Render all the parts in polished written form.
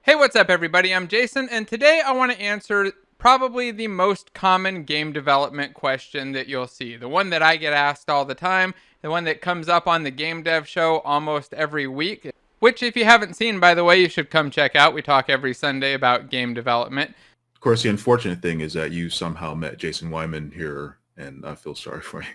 Hey, what's up, everybody? I'm Jason, and today I want to answer probably the most common game development question that you'll see. The one that I get asked all the time, the one that comes up on the GameDev show almost every week, which, if you haven't seen, by the way, you should come check out. We talk every Sunday about game development. Of course, the unfortunate thing is that you somehow met Jason Weimann here, and I feel sorry for you.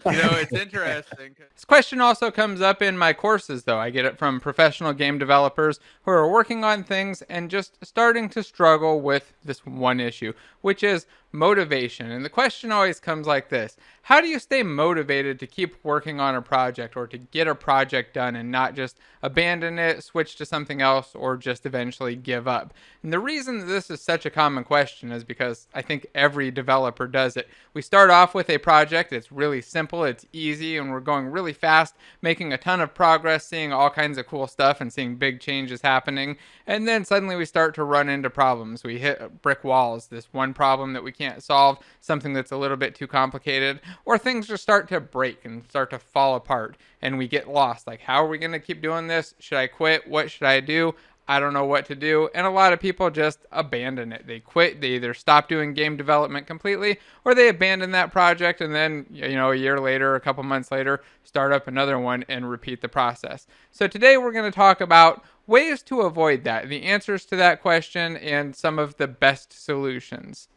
It's interesting. This question also comes up in my courses, though. I get it from professional game developers who are working on things and just starting to struggle with this one issue, which is motivation. And the question always comes like this: how do you stay motivated to keep working on a project or to get a project done and not just abandon it, switch to something else, or just eventually give up? And the reason that this is such a common question is because I think every developer does it. We start off with a project, it's really simple, it's easy, and we're going really fast, making a ton of progress, seeing all kinds of cool stuff and seeing big changes happening. And then suddenly we start to run into problems. We hit brick walls, this one problem that we can't solve, something that's a little bit too complicated, or things just start to break and start to fall apart and we get lost. Like, how are we going to keep doing this? Should I quit? What should I do? I don't know what to do. And a lot of people just abandon it. They quit. They either stop doing game development completely or they abandon that project and then, a year later, a couple months later, start up another one and repeat the process. So today we're going to talk about ways to avoid that, the answers to that question, and some of the best solutions.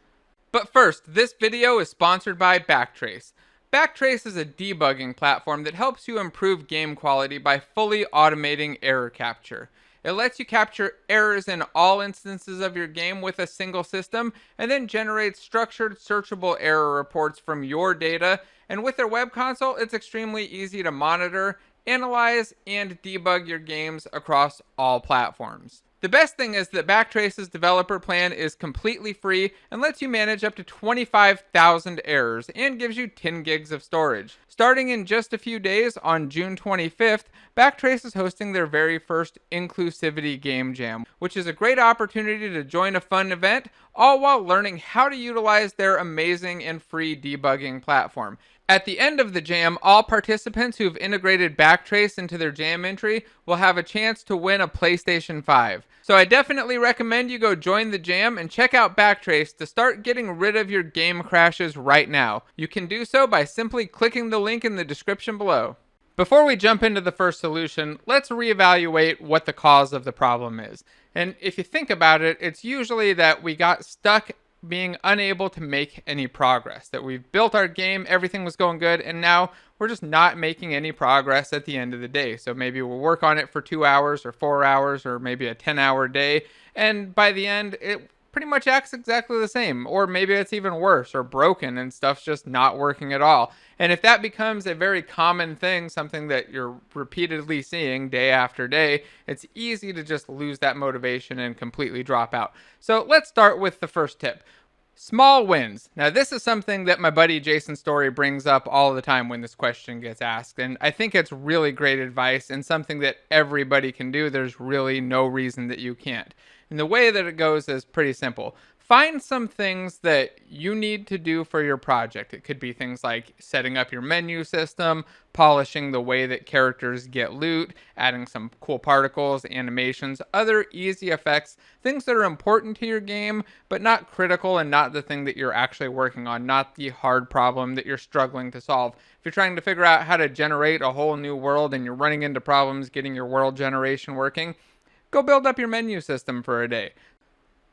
But first, this video is sponsored by Backtrace. Backtrace is a debugging platform that helps you improve game quality by fully automating error capture. It lets you capture errors in all instances of your game with a single system and then generates structured, searchable error reports from your data. And with their web console, it's extremely easy to monitor, analyze, and debug your games across all platforms. The best thing is that Backtrace's developer plan is completely free and lets you manage up to 25,000 errors and gives you 10 gigs of storage. Starting in just a few days on June 25th, Backtrace is hosting their very first Inclusivity Game Jam, which is a great opportunity to join a fun event, all while learning how to utilize their amazing and free debugging platform. At the end of the jam, all participants who've integrated Backtrace into their jam entry will have a chance to win a PlayStation 5. So I definitely recommend you go join the jam and check out Backtrace to start getting rid of your game crashes right now. You can do so by simply clicking the link in the description below. Before we jump into the first solution, let's reevaluate what the cause of the problem is. And if you think about it, it's usually that we got stuck being unable to make any progress, that we've built our game, everything was going good, and now we're just not making any progress at the end of the day. So maybe we'll work on it for 2 hours or 4 hours or maybe a 10-hour day, and by the end it pretty much acts exactly the same, or maybe it's even worse or broken and stuff's just not working at all. And if that becomes a very common thing, something that you're repeatedly seeing day after day, it's easy to just lose that motivation and completely drop out. So let's start with the first tip. Small wins. Now, this is something that my buddy Jason Story brings up all the time when this question gets asked, and I think it's really great advice and something that everybody can do. There's really no reason that you can't. And the way that it goes is pretty simple. Find some things that you need to do for your project. It could be things like setting up your menu system, polishing the way that characters get loot, adding some cool particles, animations, other easy effects, things that are important to your game, but not critical and not the thing that you're actually working on, not the hard problem that you're struggling to solve. If you're trying to figure out how to generate a whole new world and you're running into problems getting your world generation working, go build up your menu system for a day.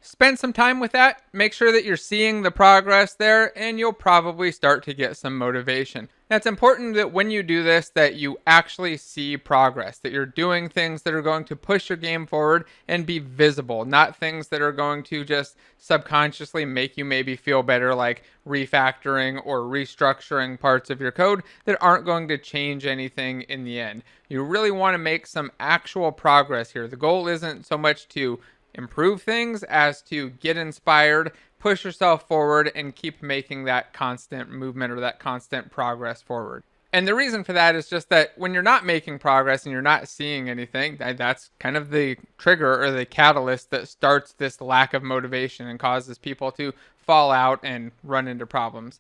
Spend some time with that, make sure that you're seeing the progress there, and you'll probably start to get some motivation. Now, it's important that when you do this, that you actually see progress, that you're doing things that are going to push your game forward and be visible, not things that are going to just subconsciously make you maybe feel better, like refactoring or restructuring parts of your code that aren't going to change anything in the end. You really want to make some actual progress here. The goal isn't so much to improve things as to get inspired, push yourself forward, and keep making that constant movement or that constant progress forward. And the reason for that is just that when you're not making progress and you're not seeing anything, that's kind of the trigger or the catalyst that starts this lack of motivation and causes people to fall out and run into problems.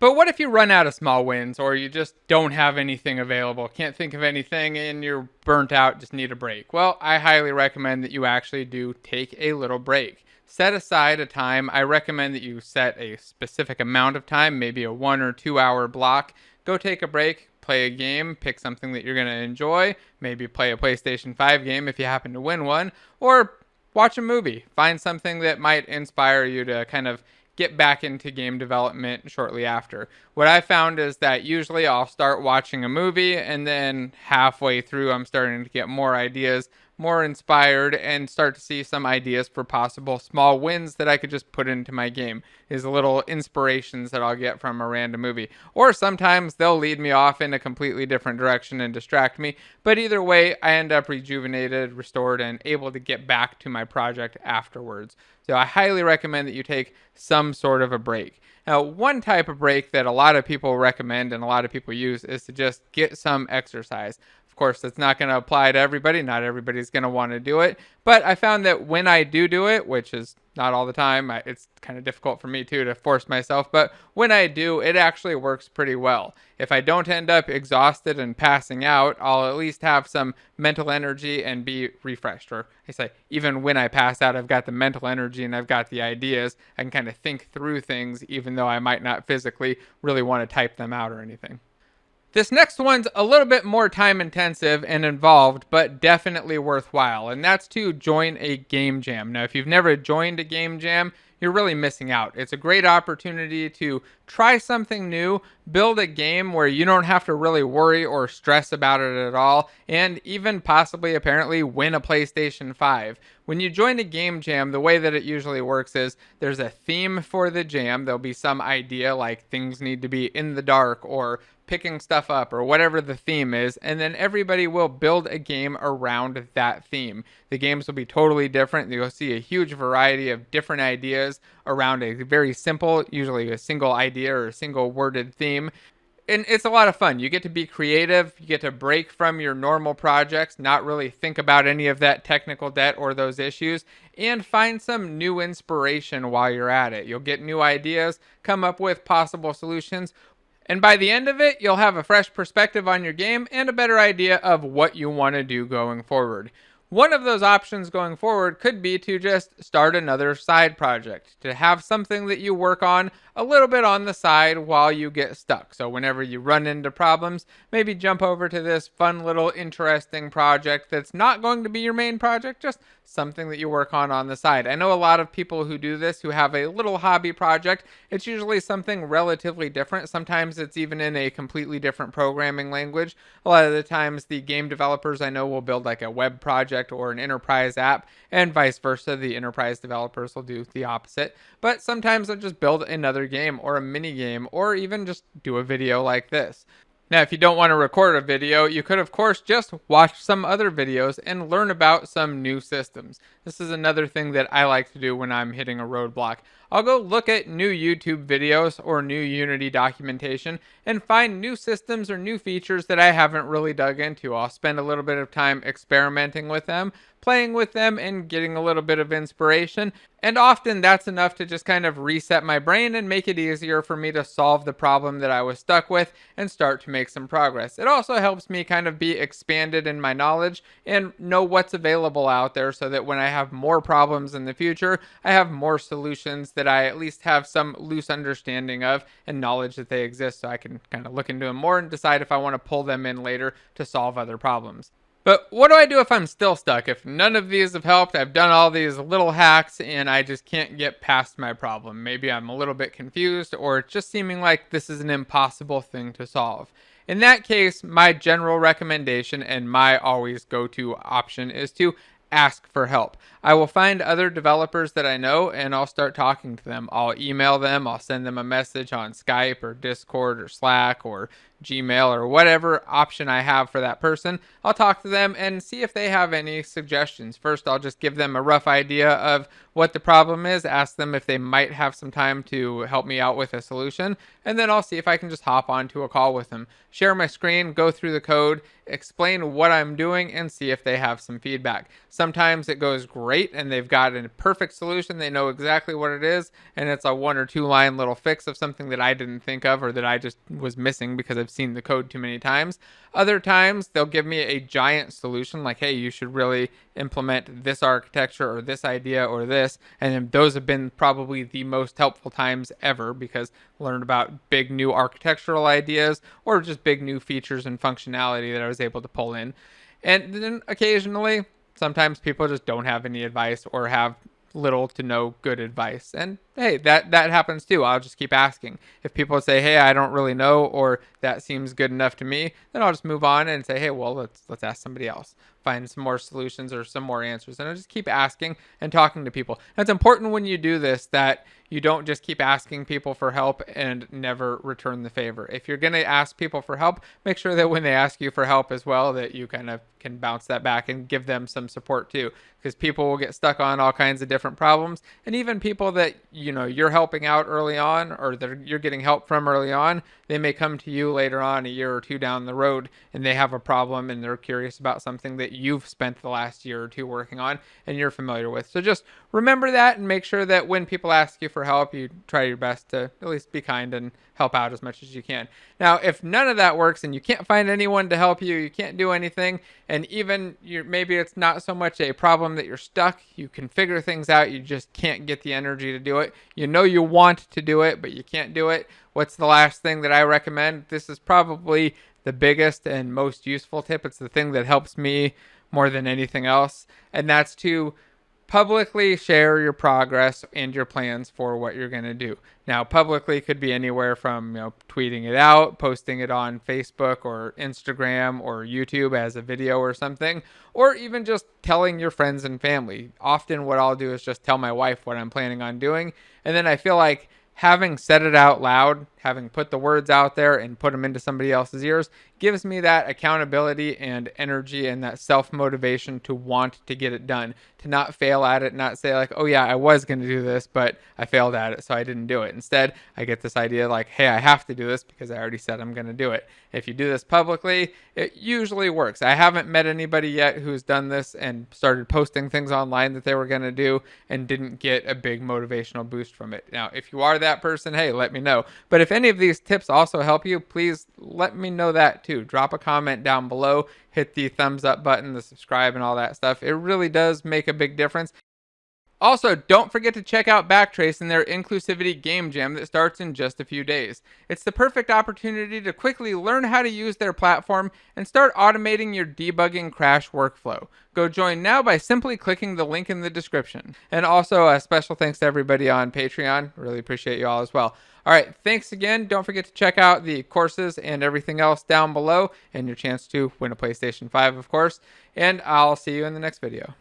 But what if you run out of small wins, or you just don't have anything available, can't think of anything, and you're burnt out, just need a break? Well, I highly recommend that you actually do take a little break. Set aside a time. I recommend that you set a specific amount of time, maybe a 1 or 2 hour block. Go take a break, play a game, pick something that you're going to enjoy, maybe play a PlayStation 5 game if you happen to win one, or watch a movie. Find something that might inspire you to kind of get back into game development shortly after. What I found is that usually I'll start watching a movie, and then halfway through I'm starting to get more ideas, more inspired, and start to see some ideas for possible small wins that I could just put into my game. These little inspirations that I'll get from a random movie. Or sometimes they'll lead me off in a completely different direction and distract me. But either way, I end up rejuvenated, restored, and able to get back to my project afterwards. So I highly recommend that you take some sort of a break. Now, one type of break that a lot of people recommend and a lot of people use is to just get some exercise. Of course, that's not going to apply to everybody. Not everybody's going to want to do it. But I found that when I do it, which is not all the time, it's kind of difficult for me too to force myself. But when I do, it actually works pretty well. If I don't end up exhausted and passing out, I'll at least have some mental energy and be refreshed. Or I say, even when I pass out, I've got the mental energy and I've got the ideas. I can kind of think through things, even though I might not physically really want to type them out or anything. This next one's a little bit more time intensive and involved, but definitely worthwhile, and that's to join a game jam. Now, if you've never joined a game jam, you're really missing out. It's a great opportunity to try something new, build a game where you don't have to really worry or stress about it at all, and even possibly apparently win a PlayStation 5. When you join a game jam, the way that it usually works is there's a theme for the jam. There'll be some idea like things need to be in the dark or picking stuff up or whatever the theme is, and then everybody will build a game around that theme. The games will be totally different. You'll see a huge variety of different ideas around a very simple, usually a single idea or a single worded theme. And it's a lot of fun. You get to be creative. You get to break from your normal projects, not really think about any of that technical debt or those issues, and find some new inspiration while you're at it. You'll get new ideas, come up with possible solutions, and by the end of it, you'll have a fresh perspective on your game and a better idea of what you want to do going forward. One of those options going forward could be to just start another side project, to have something that you work on a little bit on the side while you get stuck. So whenever you run into problems, maybe jump over to this fun little interesting project that's not going to be your main project, just something that you work on the side. I know a lot of people who do this who have a little hobby project. It's usually something relatively different. Sometimes it's even in a completely different programming language. A lot of the times the game developers I know will build like a web project or an enterprise app, and vice versa. The enterprise developers will do the opposite. But sometimes they'll just build another game or a mini game or even just do a video like this. Now, if you don't want to record a video, you could, of course, just watch some other videos and learn about some new systems. This is another thing that I like to do when I'm hitting a roadblock. I'll go look at new YouTube videos or new Unity documentation and find new systems or new features that I haven't really dug into. I'll spend a little bit of time experimenting with them, playing with them, and getting a little bit of inspiration. And often that's enough to just kind of reset my brain and make it easier for me to solve the problem that I was stuck with and start to make some progress. It also helps me kind of be expanded in my knowledge and know what's available out there so that when I have more problems in the future, I have more solutions that I at least have some loose understanding of and knowledge that they exist, so I can kind of look into them more and decide if I want to pull them in later to solve other problems. But what do I do if I'm still stuck? If none of these have helped, I've done all these little hacks and I just can't get past my problem. Maybe I'm a little bit confused, or it's just seeming like this is an impossible thing to solve. In that case, my general recommendation and my always go-to option is to ask for help. I will find other developers that I know and I'll start talking to them. I'll email them, I'll send them a message on Skype or Discord or Slack or Gmail or whatever option I have for that person. I'll talk to them and see if they have any suggestions. First, I'll just give them a rough idea of what the problem is, ask them if they might have some time to help me out with a solution, and then I'll see if I can just hop onto a call with them, share my screen, go through the code, explain what I'm doing, and see if they have some feedback. Sometimes it goes great great and they've got a perfect solution. They know exactly what it is, and it's a 1 or 2 line little fix of something that I didn't think of or that I just was missing because I've seen the code too many times. Other times they'll give me a giant solution like, hey, you should really implement this architecture or this idea or this, and then those have been probably the most helpful times ever because I learned about big new architectural ideas or just big new features and functionality that I was able to pull in. And then occasionally, sometimes people just don't have any advice or have little to no good advice. And hey, that happens too. I'll just keep asking. If people say, hey, I don't really know, or that seems good enough to me, then I'll just move on and say, hey, well, let's ask somebody else. Find some more solutions or some more answers. And I'll just keep asking and talking to people. And it's important when you do this that you don't just keep asking people for help and never return the favor. If you're going to ask people for help, make sure that when they ask you for help as well, that you kind of can bounce that back and give them some support too. Because people will get stuck on all kinds of different problems. And even people that you're helping out early on or that you're getting help from early on, they may come to you later on a year or two down the road and they have a problem and they're curious about something that you've spent the last year or two working on and you're familiar with. So just remember that and make sure that when people ask you for help, you try your best to at least be kind and help out as much as you can. Now, if none of that works and you can't find anyone to help you, you can't do anything, and even maybe it's not so much a problem that you're stuck, you can figure things out, you just can't get the energy to do it. You know you want to do it, but you can't do it. What's the last thing that I recommend? This is probably the biggest and most useful tip. It's the thing that helps me more than anything else, and that's to publicly share your progress and your plans for what you're going to do. Now, publicly could be anywhere from tweeting it out, posting it on Facebook or Instagram or YouTube as a video or something, or even just telling your friends and family. Often what I'll do is just tell my wife what I'm planning on doing, and then I feel like having said it out loud, having put the words out there and put them into somebody else's ears, gives me that accountability and energy and that self-motivation to want to get it done, to not fail at it, not say like, oh yeah, I was going to do this, but I failed at it, so I didn't do it. Instead, I get this idea like, hey, I have to do this because I already said I'm going to do it. If you do this publicly, it usually works. I haven't met anybody yet who's done this and started posting things online that they were going to do and didn't get a big motivational boost from it. Now, if you are that person, hey, let me know. But if any of these tips also help you, please let me know that too. Drop a comment down below, hit the thumbs up button, the subscribe and all that stuff. It really does make a big difference. Also, don't forget to check out Backtrace and their Inclusivity Game Jam that starts in just a few days. It's the perfect opportunity to quickly learn how to use their platform and start automating your debugging crash workflow. Go join now by simply clicking the link in the description. And also, a special thanks to everybody on Patreon. Really appreciate you all as well. All right, thanks again. Don't forget to check out the courses and everything else down below and your chance to win a PlayStation 5, of course. And I'll see you in the next video.